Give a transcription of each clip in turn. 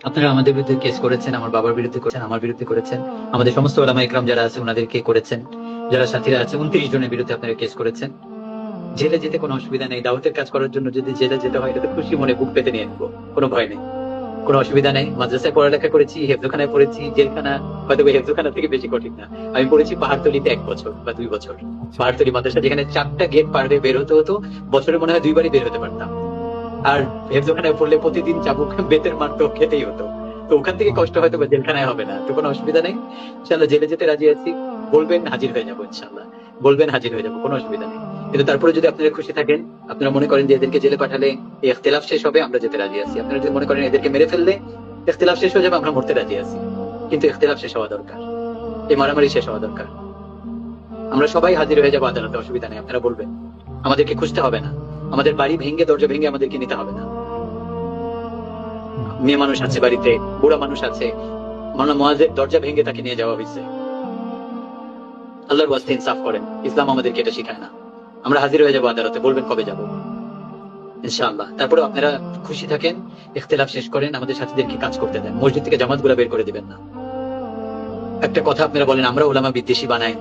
আপনারা আমাদের বিরুদ্ধে কেস করেছেন, আমার বাবার বিরুদ্ধে করেছেন, আমার বিরুদ্ধে করেছেন, আমাদের সমস্ত ওলামা ইকরাম যারা আছে ওনাদেরকে করেছেন, যারা সাথীরা আছে 29 জনের বিরুদ্ধে আপনারা কেস করেছেন। জেলে যেতে কোনো অসুবিধা নেই, দাওয়াতের কাজ করার জন্য যদি জেলে যেতে হয় এটা খুশি মনে বুক পেতে নিয়ে নেবো, কোনো ভয় নেই, কোনো অসুবিধা নেই। মাদ্রাসায় পড়ালেখা করেছি, হেফজখানায় পড়েছি, জেলখানা হয়তো হেফজখানা থেকে বেশি কঠিন না। আমি পড়েছি পাহাড়তলিতে 1 বছর বা 2 বছর, পাহাড়তলি মাদ্রাসা, যেখানে 4টা গেট পার হয়ে বের হতে হতো, বছরে মনে হয় 2বারই বের হতে পারতাম। আর হেফজখানায় পড়লে প্রতিদিন চাবুক বেতের মার তো খেতেই হতো। তো ওখান থেকে কষ্ট হয়তো বা জেলখানায় হবে না, তো কোনো অসুবিধা নেই। ইনশাল্লাহ জেলে যেতে রাজি আছি, বলবেন হাজির হয়ে যাবো, ইনশাল্লাহ বলবেন হাজির হয়ে যাবো, কোনো অসুবিধা নেই। কিন্তু তারপরে যদি আপনারা খুশি থাকেন, আপনারা মনে করেন যে এদেরকে জেলে পাঠালে এই ইখতিলাফ শেষ হবে, আমরা যেতে রাজি আছি। আপনারা যদি মনে করেন এদেরকে মেরে ফেললে ইখতিলাফ শেষ হয়ে যাবে, আমরা মরতে রাজি আছি। কিন্তু ইখতিলাফ শেষ হওয়া দরকার, এই মারামারি শেষ হওয়া দরকার। আমরা সবাই হাজির হয়ে যাবো আদালতে, অসুবিধা নেই। আপনারা বলবেন, আমাদেরকে খুঁজতে হবে না, আমাদের বাড়ি ভেঙে দরজা ভেঙে আমাদেরকে নিতে হবে না। মেয়ে মানুষ আছে বাড়িতে, বুড়া মানুষ আছে, মাওলানা মুয়াজ্জের দরজা ভেঙে তাকে নিয়ে যাওয়া হয়েছে। আল্লাহর ওয়াস্তে ইনসাফ করেন, ইসলাম আমাদেরকে এটা শিখায় না। আমরা হাজির হয়ে যাবো আদালতে, বলবেন কবে যাব, ইনশাআল্লাহ। তারপরে আপনারা খুশি থাকেন, ইখতিলাফ শেষ করেন, আমাদের সাথীদেরকে কাজ করতে দেন, মসজিদ থেকে জামাত গুলা বের করে দিবেন না। একটা কথা আপনারা বলেন আমরা ওলামা বিদ্বেষী বানাই,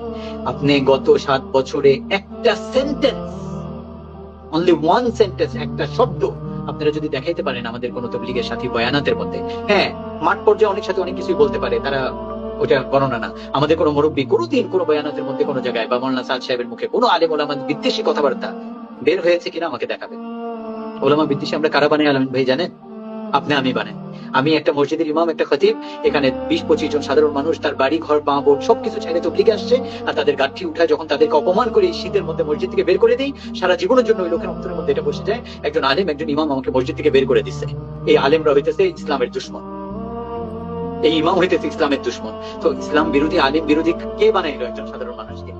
আপনি গত 7 বছরে একটা সেন্টেন্স, অনলি ওয়ান সেন্টেন্স, একটা শব্দ আপনারা যদি দেখাইতে পারেন আমাদের কোন তবলিগের সাথী বয়ানাতের মধ্যে, হ্যাঁ মাঠ পর্যায়ে অনেক সাথে অনেক কিছুই বলতে পারে, তারা ওটা গণনা না। আমাদের কোনো মুরব্বী কোনোদিন কোনো বয়ানাতের মধ্যে কোনো জায়গায় বা মাওলানা সাদ সাহেবের মুখে কোনো আলেম ওলামা বিদ্বেষী কথাবার্তা বের হয়েছে কিনা আমাকে দেখাবেন। ওলামা বিদ্বেষী আমরা কারা বানাই আলমিন ভাই জানেন? আপনি আমি বানাই। আমি একটা মসজিদের ইমাম, একটা খতিব, এখানে 20-25 জন সাধারণ মানুষ তার বাড়ি ঘর মা বোন সবকিছু ছেড়ে তবলিগে আসছে, আর তাদের গাঠি উঠায় যখন তাদেরকে অপমান করে শীতের মধ্যে মসজিদ থেকে বের করে দিই, সারা জীবনের জন্য ওই লোকের অন্তরের মধ্যে এটা বসে যায়, একজন আলেম একজন ইমাম আমাকে মসজিদ থেকে বের করে দিচ্ছে। এই আলেমরা হইতেছে ইসলামের দুশ্মন, এই ইমাম হইতেছে ইসলামের দুশ্মন। তো ইসলাম বিরোধী আলেম বিরোধী কে বানাইলো একজন সাধারণ মানুষকে?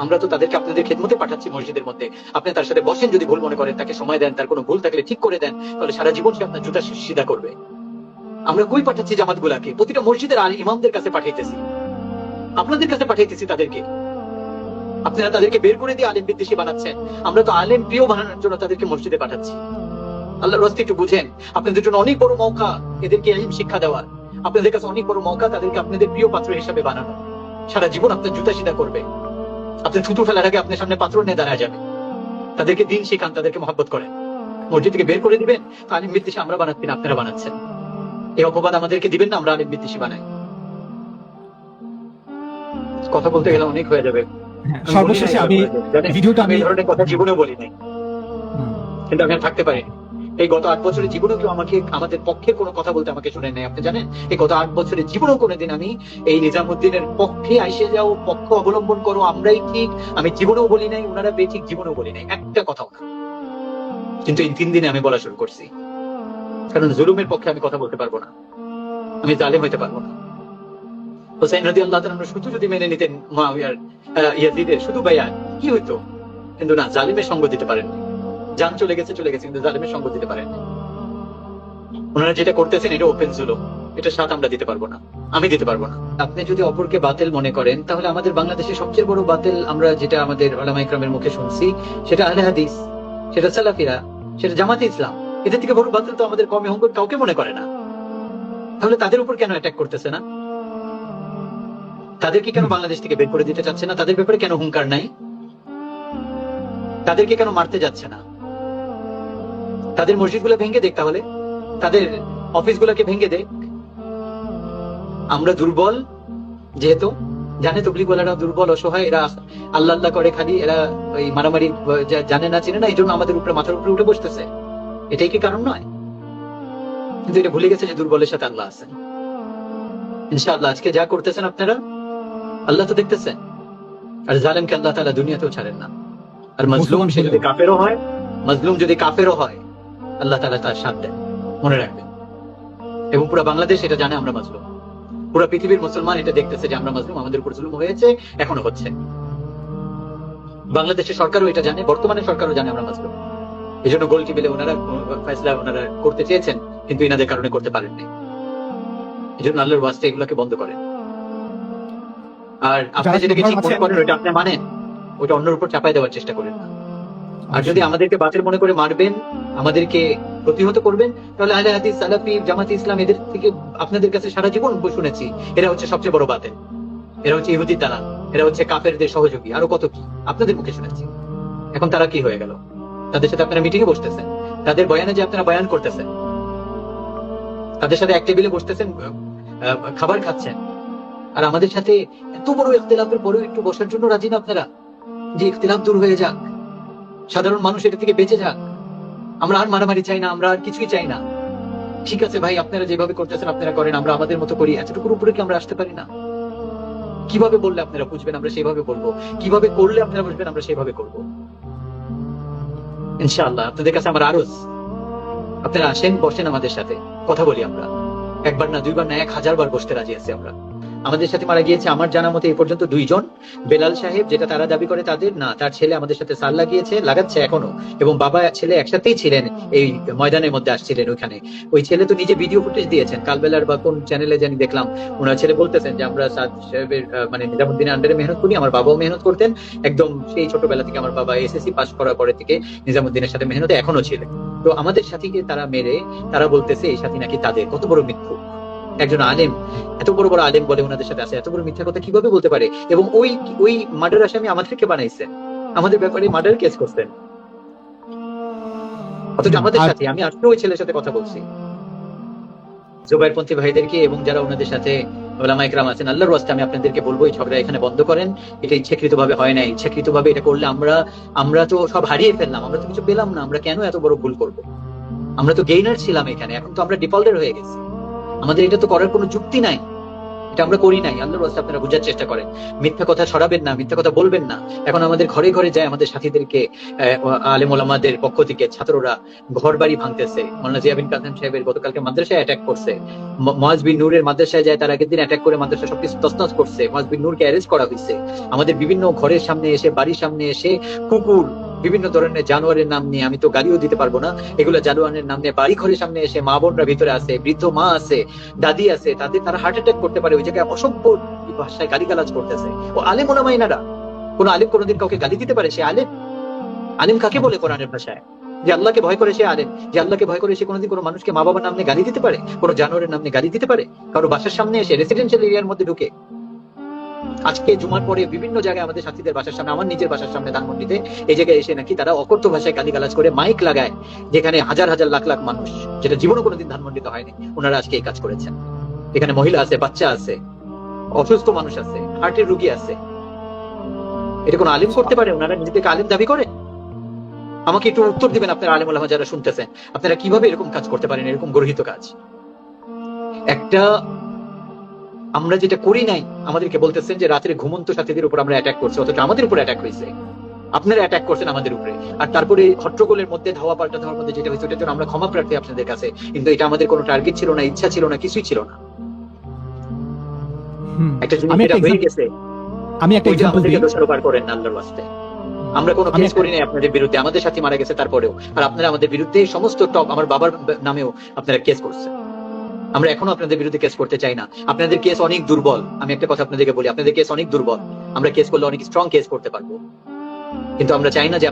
আমরা তো তাদেরকে আপনাদের খেদমতে পাঠাচ্ছি মসজিদের মধ্যে, আপনি তার সাথে বসেন, যদি ভুল মনে করেন তাকে সময় দেন, তার কোনো ভুল থাকলে ঠিক করে দেন, তাহলে সারা জীবন সে আপনার জুতা সিধা করবে। আমরা কই পাঠাচ্ছি জামাত গুলাকে? প্রতিটা মসজিদের ইমামদের কাছে পাঠাইতেছি, আপনাদের কাছে পাঠাইতেছি তাদেরকে। আপনারা তাদেরকে বের করে দিয়ে আলেম বিদ্বেষী বানাচ্ছেন, আমরা তো আলেম প্রিয় বানানোর জন্য তাদেরকে মসজিদে পাঠাচ্ছি। আল্লাহর রাস্তায় একটু বুঝেন, আপনাদের জন্য অনেক বড় মৌকা এদেরকে ইলম শিক্ষা দেওয়ার, আপনাদের কাছে অনেক বড় মৌকা তাদেরকে আপনাদের প্রিয় পাত্র হিসাবে বানানো। সারা জীবন আপনার জুতা সিধা করবে, আপনার থুতু ফেলার আগে আপনার সামনে পাত্র নিয়ে দাঁড়ায় যাবে। তাদেরকে দিন শিখান, তাদেরকে মহব্বত করেন, মসজিদ থেকে বের করে দিবেন তো আলেম বিদ্বেষী আমরা বানাচ্ছি না, আপনারা বানাচ্ছেন। এই অপবাদ আমাদেরকে দিবেন না আমরা আলেম বিদ্বেষী বানাই। কথা বলতে গেলে অনেক হয়ে যাবে। সর্বশেষে আমি ভিডিওটা আমি এই ধরনের কথা জীবনেও বলি নাই, কিন্তু আমি আর থাকতে পারি। এই গত 8 বছরের জীবনেও কেউ আমাকে আমাদের পক্ষে কোনো কথা বলতে আমাকে শুনে নাই। আপনি জানেন এই গত 8 বছরের জীবনেও কোনোদিন আমি এই নিজামুদ্দিনের পক্ষে আইসে যাও, পক্ষ অবলম্বন করো, আমরাই ঠিক, আমি জীবনেও বলি নাই, ওনারা বেঠিক, জীবনেও বলি নাই একটা কথাও না। কিন্তু এই 3 দিনে আমি বলা শুরু করছি, কারণ জুলুমের পক্ষে আমি কথা বলতে পারবো না, আমি জালেম হইতে পারবো না। হোসেন রাদিয়াল্লাহু তাআলা শুধু যদি মেনে নিতেন মুআবিয়ার ইয়াজিদের শুধু বায়াত কি হইতো, কিন্তু না, জালিমের সঙ্গ দিতে পারেননি। জান চলে গেছে চলে গেছে, কিন্তু জালিমের সঙ্গ দিতে পারেননি। ওনারা যেটা করতেছেন এটা ওপেন জুলুম, এটা সাথ আমরা দিতে পারবো না, আমি দিতে পারবো না। আপনি যদি অপরকে বাতিল মনে করেন, তাহলে আমাদের বাংলাদেশে সবচেয়ে বড় বাতিল আমরা যেটা আমাদের উলামা ইকরামের মুখে শুনছি, সেটা আহলে হাদিস, সেটা সালাফিরা, সেটা জামাতে ইসলাম। এদের থেকে বড় বাতিল তো আমাদের কমে হুঙ্গর কাউকে মনে করে না। তাহলে তাদের উপর কেন অ্যাটাক করতেছে না? তাদেরকে কেন বাংলাদেশ থেকে বের করে দিতে চাচ্ছে না? তাদের ব্যাপারে কেন হুঙ্কার নাই? তাদেরকে কেন মারতে যাচ্ছে না? তাদের মসজিদ গুলো ভেঙে দেখ, তাহলে তাদের অফিস গুলাকে ভেঙে দেখ। আমরা দুর্বল যেহেতু, জানে তবলিগওয়ালারা দুর্বল অসহায়, এরা আল্লাহ আল্লাহ করে খালি, এরা ওই মারামারি জানে না চিনে না, এই জন্য আমাদের উপরে মাথার উপরে উঠে বসতেছে। এটাই কি কারণ নয়? কিন্তু এটা ভুলে গেছে যে দুর্বলের সাথে আল্লাহ আছেন। ইনশাআল্লাহ আজকে যা করতেছেন আপনারা, আল্লাহ তো দেখতেছেন। আর জালেমকে আল্লাহ তাআলা দুনিয়াতেও ছাড়েন না। আর মাজলুম সে যদি কাফেরও হয়, মাজলুম যদি কাফেরও হয়, আল্লাহ তাআলা তার সাথ দেন, মনে রাখবেন। এবং পুরো বাংলাদেশ এটা জানে আমরা মাজলুম, পুরো পৃথিবীর মুসলমান এটা দেখতেছে যে আমরা মাজলুম, আমাদের উপর জুলুম হয়েছে, এখনো হচ্ছে। বাংলাদেশের সরকারও এটা জানে, বর্তমানে সরকারও জানে আমরা মাজলুম। এই জন্য গোল টেবিলে ওনারা ফয়সালা ওনারা করতে চেয়েছেন, কিন্তু এনাদের কারণে করতে পারেননি। এই জন্য আল্লাহর ওয়াস্তে এগুলোকে বন্ধ করেন। আর আপনি যেটাকে ঠিক মনে করেন ওটা আপনি মানেন, ওটা অন্যের উপর চাপাই দেওয়ার চেষ্টা করেন না। আর যদি আমাদেরকে বাতিল মনে করে মারবেন, আমাদেরকে প্রতিহত করবেন, তাহলে আহলে হাদিস, সালাফি, জামাতে ইসলাম এদের থেকে আপনাদের কাছে সারা জীবন শুনেছি এরা হচ্ছে সবচেয়ে বড় বাতিল, এরা হচ্ছে ইহুদি দালাল, এরা হচ্ছে কাফেরদের সহযোগী, আরো কত কি আপনাদের মুখে শুনেছি। এখন তারা কি হয়ে গেল? তাদের সাথে আপনারা মিটিং এ বসতেছেন, তাদের বয়ানে যে আপনারা বয়ান করতেছেন, তাদের সাথে এক টেবিলে বসতেছেন, খাবার খাচ্ছেন, আর আমাদের সাথে এত বড় ইখতিলাফের পরেও একটু বসার জন্য রাজি না আপনারা, যে ইখতিলাফ দূর হয়ে যাক, সাধারণ মানুষ এটা থেকে বেঁচে যাক, আমরা আর মারামারি চাই না, আমরা আর কিছুই চাই না। ঠিক আছে ভাই, আপনারা যেভাবে করতেছেন আপনারা করেন, আমরা আমাদের মতো করি, এতটুকুর উপরে কি আমরা আসতে পারি না? কিভাবে বললে আপনারা বুঝবেন আমরা সেভাবে বলবো, কিভাবে করলে আপনারা বুঝবেন আমরা সেভাবে করবো। ইনশাআল্লাহ আপনাদের কাছে আমার আরজ, আপনারা আসেন, বসেন আমাদের সাথে, কথা বলি আমরা। একবার না, দুইবার না, 1000 বার বসতে রাজি আছি আমরা। আমাদের সাথে মারা গিয়েছে আমার জানা মতে এই পর্যন্ত 2 জন। বেলাল সাহেব, যেটা তারা দাবি করে তাদের না, তার ছেলে আমাদের সাথে সাল লাগিয়েছে, লাগাচ্ছে এখনো, এবং বাবা ছেলে একসাথেই ছিলেন এই ময়দানের মধ্যে, আসছিলেন ওইখানে। ওই ছেলে তো নিজে ভিডিও ফুটেজ দিয়েছেন, কালবেলার বা কোন চ্যানেলে জানি দেখলাম, ওনার ছেলে বলতেছেন যে আমরা সাদ সাহেবের মানে নিজামুদ্দিনের আন্ডারে মেহনত করি, আমার বাবাও মেহনত করতেন, একদম সেই ছোটবেলা থেকে আমার বাবা এসএসসি পাস করার পরে থেকে নিজামুদ্দিনের সাথে মেহনতে এখনো ছিলেন। তো আমাদের সাথীকে তারা মেরে, তারা বলতেছে এই সাথী নাকি তাদের। কত বড় মিথ্যুক! একজন আলেম, এত বড় বড় আলেম বলে ওনাদের সাথে আছে, এত বড় মিথ্যা কথা কিভাবে বলতে পারে? এবং ওই মার্ডার আসামি আমাদেরকে বানাইছেন, আমাদের ব্যাপারে মার্ডার কেস করতেন, অথচ আমাদের সাথে, আমি আজকে ওই ছেলের সাথে কথা বলছি। জুবাইরপন্থী ভাইদেরকে এবং যারা ওনাদের সাথে ওলামা ইকরাম আছেন, আল্লাহর ওয়াস্তে আমি আপনাদেরকে বলবো এই ঝগড়া এখানে বন্ধ করেন। এটা ইচ্ছাকৃত ভাবে হয় না, ইচ্ছাকৃত ভাবে এটা করলে আমরা তো সব হারিয়ে ফেললাম, আমরা তো কিছু পেলাম না, আমরা কেন এত বড় ভুল করব? আমরা তো গেইনার ছিলাম এখানে, এখন তো আমরা ডিফল্টার হয়ে গেছি, আমাদের এটা তো করার কোনো যুক্তি নাই, এটা আমরা করি নাই। আল্লাহর রাস্তায় আপনারা বোঝার চেষ্টা করেন, মিথ্যা কথা ছড়াবেন না, মিথ্যা কথা বলবেন না। এখন আমাদের ঘরে ঘরে যায়, আমাদের সাথীদেরকে আলেম ওলামাদের পক্ষ থেকে ছাত্ররা ঘর বাড়ি ভাঙতেছে। মাওলানা জিয়া বিন কাসেম সাহেবের গতকালকে মাদ্রাসায় অ্যাটাক করছে, মুআজ বিন নূরের মাদ্রাসায় যায়, তার আগের দিন অ্যাটাক করে মাদ্রাসা সবকিছু তছনছ করছে, মুআজ বিন নূরকে অ্যারেস্ট করা হয়েছে। আমাদের বিভিন্ন ঘরের সামনে এসে, বাড়ির সামনে এসে কুকুর, বিভিন্ন ধরনের জানোয়ারের নাম নিয়ে, আমি তো গালিও দিতে পারবো না, এগুলো জানোয়ারের নাম নিয়ে বাড়ি ঘরের সামনে এসে, মা বোনরা ভিতরে আছে, বৃদ্ধ মা আছে, দাদি আছে, তারা হার্ট অ্যাটাক করতে পারে, ওই জায়গায় অসভ্য ভাষায় গালিগালাজ করতেছে। ও আলেম ওলামা এনারা, কোন আলেম কোনোদিন কাউকে গালি দিতে পারে? সে আলেম? আলেম কাকে বলে কোরআনের ভাষায়? যে আল্লাহকে ভয় করে সে আলেম, যে আল্লাহকে ভয় করে সে কোনোদিন কোনো মানুষকে মা বাবার নাম নিয়ে গালি দিতে পারে? কোনো জানোয়ারের নাম নিয়ে গালি দিতে পারে? কারো বাসার সামনে এসে, রেসিডেন্সিয়াল এরিয়ার মধ্যে ঢুকে, আজকে জুমার পরে বিভিন্ন জায়গায় আমাদের সাথীদের বাসার সামনে, আমার নিজের বাসার সামনে ধানমন্ডিতে, এই জায়গায় এসে নাকি তারা অকথ্য ভাষায় গালিগালাজ করে মাইক লাগায়, যেখানে হাজার হাজার লাখ লাখ মানুষ, যেটা জীবনে কোনোদিন ধানমন্ডিতে হয়নি, ওনারা আজকে এই কাজ করেছেন। এখানে মহিলা আছে, বাচ্চা আছে, অসুস্থ মানুষ আছে, হার্টের রোগী আছে। এটা কোন আলেম করতে পারে? ওনারা নিজেদেরকে আলেম দাবি করে? আমাকে একটু উত্তর দিবেন আপনারা আলেম ওলামা যারা শুনতেছেন, আপনারা কিভাবে এরকম কাজ করতে পারেন, এরকম গর্হিত কাজ? একটা আমরা যেটা করি নাই, আমাদেরকে বলতেছেন যে রাত্রে ঘুমন্ত সাথীদের উপর আমরা অ্যাটাক করছি, অথচ আমাদের উপর অ্যাটাক হয়েছে, আপনারা অ্যাটাক করছেন আমাদের উপরে। আর তারপরে হট্টগোলের মধ্যে, ধাওয়া পাল্টা ধাওয়ার মধ্যে যেটা হয়েছে, ওটার জন্য আমরা ক্ষমা প্রার্থী আপনাদের কাছে, কিন্তু এটা আমাদের কোনো টার্গেট ছিল না, ইচ্ছা ছিল না, কিছুই ছিল না। একটা জিনিস যেটা হয়ে গেছে, আমি একটা এক্সাম্পল দিই। দোষারোপ করেন না আল্লাহর ওয়াস্তে। আমরা কোনো কেস করি নাই আপনাদের বিরুদ্ধে, আমাদের সাথে মারা গেছে তারপরেও, আর আপনারা আমাদের বিরুদ্ধে সমস্ত টপ, আমার বাবার নামেও আপনারা কেস করছেন। আমরা এখনো আপনাদের বিরুদ্ধে কেস করতে চাই না, আপনাদের কেস অনেক দুর্বল। আমি একটা কথা আপনাদেরকে বলি, আপনাদের কেস অনেক দুর্বল, আমরা কেস করলে অনেক স্ট্রং কেস করতে পারবো, কিন্তু আমরা চাই না যে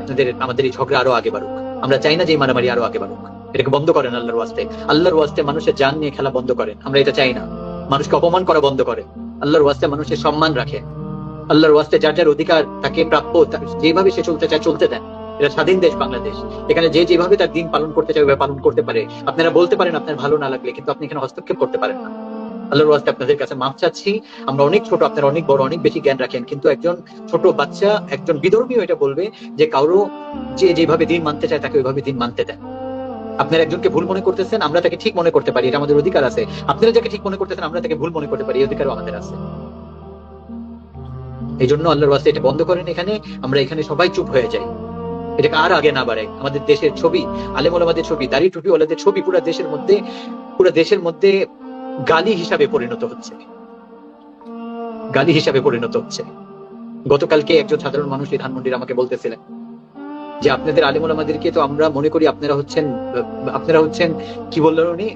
আমাদের এই ঝগড়া আরো আগে বাড়ুক, আমরা চাই না যে এই মারামারি আরো আগে বাড়ুক। এটাকে বন্ধ করেন আল্লাহর ওয়াস্তে, আল্লাহর ওয়াস্তে মানুষের জান নিয়ে খেলা বন্ধ করেন, আমরা এটা চাই না। মানুষকে অপমান করা বন্ধ করে, আল্লাহর ওয়াস্তে মানুষের সম্মান রাখে, আল্লাহর ওয়াস্তে যার যার অধিকার তাকে প্রাপ্য, যেভাবে সে চলতে চায় চলতে দেন। এটা স্বাধীন দেশ বাংলাদেশ, এখানে যে যেভাবে তার দিন পালন করতে চায় ওইভাবে পালন করতে পারে। আপনারা বলতে পারেন আপনার ভালো না লাগলে, কিন্তু আপনি এখানে হস্তক্ষেপ করতে পারেন না। আল্লাহর ওয়াস্তে আপনাদের কাছে মাফ চাচ্ছি, আমরা অনেক ছোট, আপনারা অনেক বড়, অনেক বেশি জ্ঞান রাখেন, কিন্তু একজন ছোট বাচ্চা, একজন বিধর্মীও এটা বলবে যে কারো যে যেভাবে দিন মানতে চায় তাকে ওইভাবে দিন মানতে দেন। আপনারা একজনকে ভুল মনে করতেছেন, আমরা তাকে ঠিক মনে করতে পারি, এটা আমাদের অধিকার আছে। আপনারা যাকে ঠিক মনে করতেছেন, আমরা তাকে ভুল মনে করতে পারি, এই অধিকারও আমাদের আছে। এই জন্য আল্লাহর ওয়াস্তে এটা বন্ধ করেন। এখানে আমরা এখানে সবাই চুপ হয়ে যাই, এটাকে আর আগে না বাড়ে। আমাদের দেশের ছবি, আলেম ওলামাদের ছবি, দাড়ি টুপি ওলাদের ছবি পুরো দেশের মধ্যে গালি হিসাবে পরিণত হচ্ছে, গালি হিসাবে পরিণত হচ্ছে। গতকালকে একজন সাধারণ মানুষ এই ধানমন্ডির আমাকে বলতেছিলেন যে আপনাদের আলেম ওলামাদেরকে তো আমরা মনে করি আপনারা হচ্ছেন কি বললেন উনি,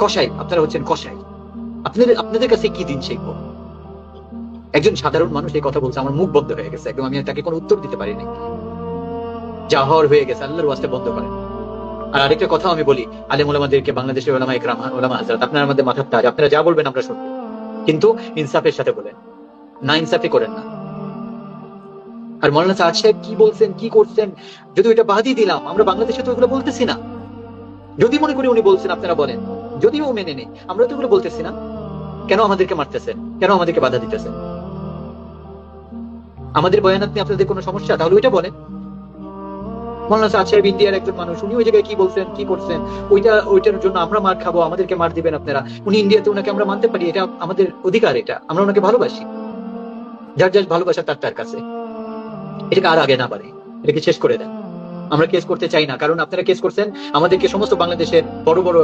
কসাই, আপনারা হচ্ছেন কসাই, আপনাদের কাছে কি দিন শিখবো? একজন সাধারণ মানুষ এই কথা বলছে, আমার মুখ বন্ধ হয়ে গেছে একদম, আমি তাকে কোনো উত্তর দিতে পারিনি, যা হওয়ার হয়ে গেছে। আল্লাহর ওয়াস্তে বন্ধ করেন, আর আরেকটা কথা আমি বলি, আলেম ওলামাদেরকে, বাংলাদেশের ওলামা ইকরাম, ওলামা হযরত, আপনারা আমাদের মাথার তাজ, আপনারা যা বলবেন আমরা শুনবো, কিন্তু ইনসাফের সাথে বলেন, না ইনসাফি করেন না। আর মৌলানা সাদ সাহেব কি বলছেন, কি করছেন, যদি ওইটা বাদই দিলাম, আমরা বাংলাদেশে তো ওগুলো বলতেছি না। যদি মনে করি উনি বলছেন, আপনারা বলেন, যদিও মেনে নেই, আমরা তো ওগুলো বলতেছি না। কেন আমাদেরকে মারতেছেন, কেন আমাদেরকে বাধা দিতেছেন? আমাদের বয়ানাত নিয়ে আপনাদের কোনো সমস্যা, তাহলে ওইটা বলেন। মৌলানা সাদ সাহেব ইন্ডিয়ার একজন মানুষ, উনি ওই জায়গায় কি বলছেন, কি করছেন, ওইটার জন্য আমরা মার খাবো, আমাদেরকে মার দিবেন আপনারা? উনি ইন্ডিয়াতে, ওনাকে আমরা মানতে পারি, এটা আমাদের অধিকার, এটা আমরা ওনাকে ভালোবাসি। যার যার ভালোবাসা তার কাছে, এটাকে আর আগে না পারে, এটাকে শেষ করে দেন। আমরা কেস করতে চাই না, কারণ আপনারা কেস করছেন, আমাদেরকে সমস্ত বাংলাদেশের বড় বড়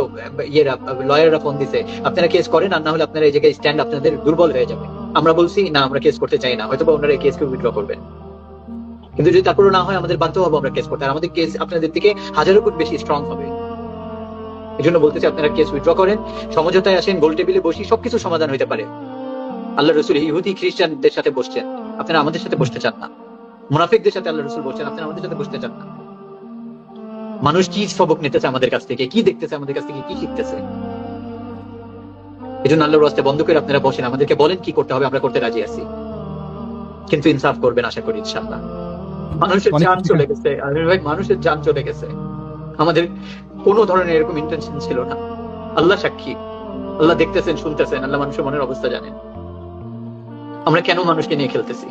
লয়াররা ফোন দিছে, আপনারা কেস করেন, আর না হলে আপনারা এই জায়গায় স্ট্যান্ড আপনাদের দুর্বল হয়ে যাবে। আমরা বলছি না, আমরা কেস করতে চাই না, হয়তো ওনারা এই কেসকে উইথড্র করবেন, কিন্তু যদি তারপরে না হয়, আমাদের বাধ্য হবো আমরা কেস করতে, আর আমাদের কেস আপনাদের থেকে হাজারো গুণ বেশি স্ট্রং হবে। এই জন্য বলতেছি, আপনারা কেস উইথড্র করেন, সমঝোতায় আসেন, গোল টেবিলে বসি, সবকিছু সমাধান হইতে পারে। আল্লাহ রসুল ইহুদি খ্রিস্টানদের সাথে বসছেন, আপনারা আমাদের সাথে বসতে চান না। মুনাফিকদের সাথে আল্লাহ রসুল বসছেন, আপনারা আমাদের সাথে বসতে চান না। মানুষ কি সবক নিতেছে আমাদের কাছ থেকে, কি দেখতেছে আমাদের কাছ থেকে, কি শিখতেছে? এই জন্য আল্লাহর রাস্তায় বন্ধ করে আপনারা বসেন, আমাদেরকে বলেন কি করতে হবে, আমরা করতে রাজি আছি, কিন্তু ইনসাফ করবেন আশা করি ইনশাআল্লাহ। মানুষের জান চলে গেছে, আরে ভাই, মানুষের জান চলে গেছে, আমাদের কোনো ধরনের এরকম ইন্টেনশন ছিল না। আল্লাহ সাক্ষী, আল্লাহ দেখতেছেন, শুনতেছেন, আল্লাহ মানুষের মনের অবস্থা জানেন। আমরা কেন মানুষকে নিয়ে খেলতেছি?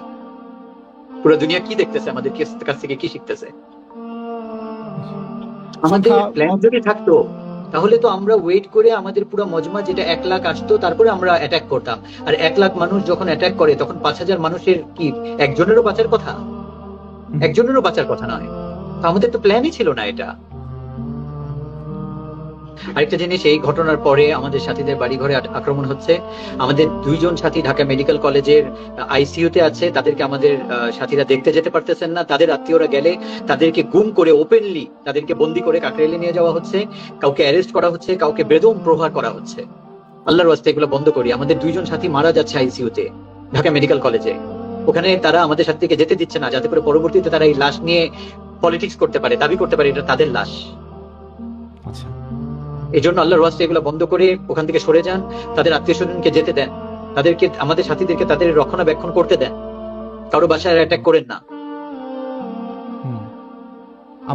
পুরো দুনিয়া কি দেখতেছে, আমাদের কাছ থেকে কি শিখতেছে? আমাদের প্ল্যান যদি থাকতো, তাহলে তো আমরা ওয়েট করে আমাদের পুরো মজমা যেটা 1 লাখ আসতো, তারপরে আমরা অ্যাটাক করতাম। আর 1 লাখ মানুষ যখন অ্যাটাক করে, তখন 5,000 মানুষের কি একজনেরও বাঁচার কথা? একজনেরও বাঁচার কথা নয়। তো আমাদের তো প্ল্যানই ছিল না এটা। আরেকটা জিনিস, এই ঘটনার পরে আমাদের সাথীদের বাড়ি ঘরে আক্রমণ হচ্ছে। আমাদের 2 জন সাথী ঢাকা মেডিকেল কলেজের আইসিইউতে আছে, তাদেরকে আমাদের সাথীরা দেখতে যেতে পারতেছেন না। তাদের আত্মীয়রা গেলে তাদেরকে গুম করে, ওপেনলি তাদেরকে বন্দি করে কাকরাইলে নিয়ে যাওয়া হচ্ছে, কাউকে অ্যারেস্ট করা হচ্ছে, কাউকে বেদম প্রহার করা হচ্ছে। আল্লাহর ওয়াস্তে এগুলো বন্ধ করি। আমাদের 2 জন সাথী মারা যাচ্ছে আইসিইউতে ঢাকা মেডিকেল কলেজে, ওখানে তারা আমাদের সাথে থেকে যেতে দিচ্ছে না, যাতে করে পরবর্তীতে তারা এই লাশ নিয়ে পলিটিক্স করতে পারে, দাবি করতে পারে এটা তাদের লাশ। আচ্ছা, এই জন্য আল্লাহর ওয়াস্তে এগুলো বন্ধ করে ওখান থেকে সরে যান, তাদের আত্মীয় স্বজনকে যেতে দেন, তাদেরকে, আমাদের সাথীদেরকে তাদের রক্ষণাবেক্ষণ করতে দেন, কারো বাসায় অ্যাটাক করেন না।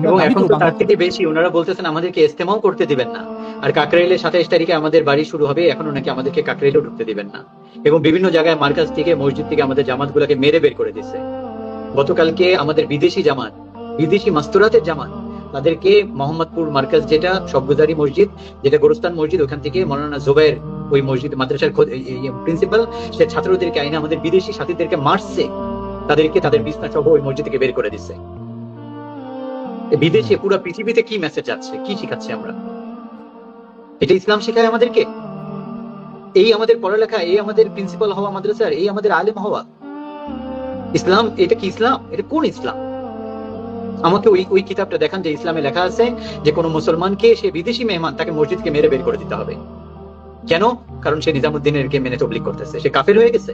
এবং এখন তো তার থেকে বেশি ওনারা বলতেছেন আমাদেরকে ইস্তেমাও করতে দিবেন না। আর কাকরাইলে 27 তারিখে আমাদের বাড়ি শুরু হবে, এখন নাকি আমাদেরকে কাকরাইলেও ঢুকতে দিবেন না। এবং বিভিন্ন জায়গায় মার্কাজ থেকে, মসজিদ থেকে আমাদের জামাতগুলোকে মেরে বের করে দিচ্ছে। গতকালকে আমাদের বিদেশি জামাত, বিদেশি মাস্তুরাতের জামাত, তাদেরকে মোহাম্মদপুর মার্কাজ, যেটা সবগুজারি মসজিদ, যেটা গোরস্তান মসজিদ, ওখান থেকে মৌলানা জুবায়ের, ওই মসজিদ মাদ্রাসার প্রিন্সিপাল, সে ছাত্রদেরকে আইনে আমাদের বিদেশি সাথীদেরকে মারছে, তাদেরকে তাদের বিছনা সহ ওই মসজিদ থেকে বের করে দিচ্ছে। বিদেশে পুরো পৃথিবীতে কি মেসেজ যাচ্ছে, কি শিখাচ্ছে আমরা? এটা ইসলাম শেখায় আমাদেরকে? এই আমাদের পড়ালেখা, এই আমাদের প্রিন্সিপাল হওয়া মাদ্রাসার, এই আমাদের আলেম হওয়া ইসলাম? এটা কি ইসলাম? এটা কোন ইসলাম? আমাকে ওই কিতাবটা দেখান যে ইসলামে লেখা আছে যে কোনো মুসলমানকে, সে বিদেশি মেহমান, তাকে মসজিদকে মেরে বের করে দিতে হবে। কেন? কারণ সে নিজামুদ্দিনের কে মেনে তবলিগ করতেছে, সে কাফের হয়ে গেছে।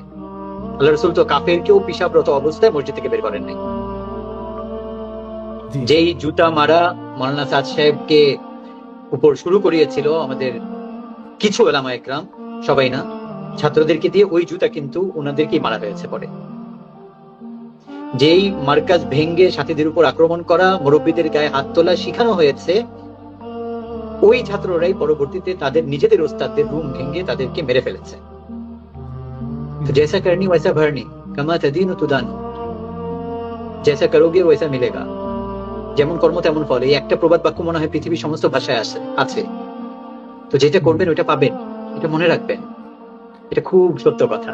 আল্লাহ রাসূল তো কাফেরকেও পিশাবরত অবস্থায় মসজিদ থেকে বের করেন নাই। যেই জুতা মারা মৌলানা সাদ সাহেবকে উপর শুরু করিয়েছিল আমাদের কিছু উলামা ইকরাম, সবাই না, ছাত্রদেরকে দিয়ে, ওই জুতা কিন্তু ওনাদেরকেই মারা হয়েছে পরে। যেই মার্কাজ ভেঙ্গে সাথীদের উপর আক্রমণ করা, মুরব্বীদের গায়ে হাত তোলা শিখানো হয়েছে, ওই ছাত্ররাই পরবর্তীতে তাদের নিজেদের ওস্তাদদের রুম ভেঙ্গে তাদেরকে মেরে ফেলেছে। জৈসা করনি ওয়াইসা ভরনি, কামা তাদিনু তুদানু, জৈসা করোগে ওয়াইসা মিলেগা। যেমন কর্ম তেমন ফল, এই একটা প্রবাদ বাক্য মনে হয় পৃথিবীর সমস্ত ভাষায় আছে। তো যেটা করবেন ওইটা পাবেন, এটা মনে রাখবেন, এটা খুব সত্য কথা।